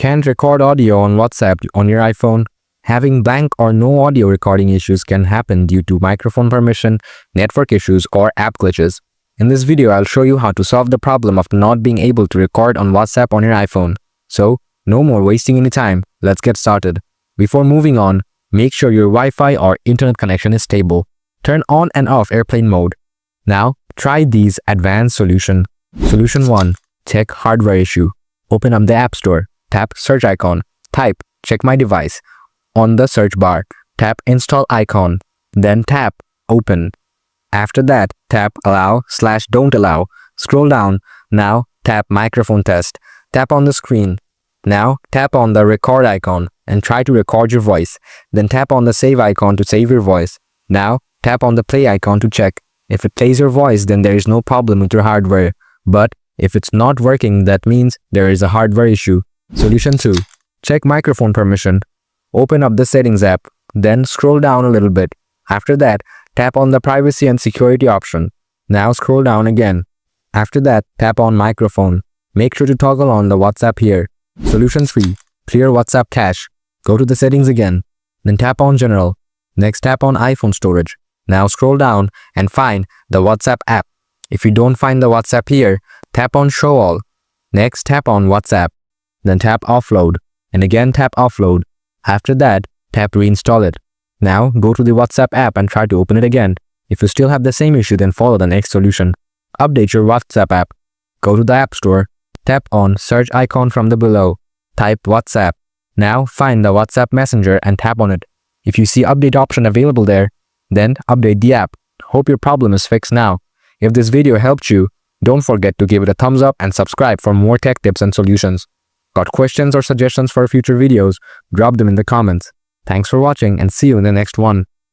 Can't record audio on WhatsApp on your iPhone? Having blank or no audio recording issues can happen due to microphone permission, network issues, or app glitches. In this video, I'll show you how to solve the problem of not being able to record on WhatsApp on your iPhone. So, no more wasting any time, let's get started. Before moving on, make sure your Wi-Fi or internet connection is stable. Turn on and off airplane mode. Now, try these advanced solution. Solution 1. Check hardware issue. Open up the App Store. Tap search icon. Type check my device. On the search bar, tap install icon. Then tap open. After that, tap allow/don't allow. Scroll down. Now tap microphone test. Tap on the screen. Now tap on the record icon and try to record your voice. Then tap on the save icon to save your voice. Now tap on the play icon to check. If it plays your voice, then there is no problem with your hardware. But if it's not working, that means there is a hardware issue. Solution 2. Check microphone permission. Open up the settings app, then scroll down a little bit. After that, tap on the privacy and security option. Now scroll down again. After that, tap on microphone. Make sure to toggle on the WhatsApp here. Solution 3. Clear WhatsApp cache. Go to the settings again. Then tap on general. Next tap on iPhone storage. Now scroll down and find the WhatsApp app. If you don't find the WhatsApp here, tap on show all. Next tap on WhatsApp. Then tap offload and again tap offload. After that, tap reinstall it. Now go to the WhatsApp app and try to open it again. If you still have the same issue, then follow the next solution. Update your WhatsApp app. Go to the App Store. Tap on search icon from the below. Type WhatsApp. Now find the WhatsApp Messenger and tap on it. If you see update option available there, then update the app. Hope your problem is fixed now. If this video helped you, don't forget to give it a thumbs up and subscribe for more tech tips and solutions. Got questions or suggestions for future videos? Drop them in the comments. Thanks for watching and see you in the next one.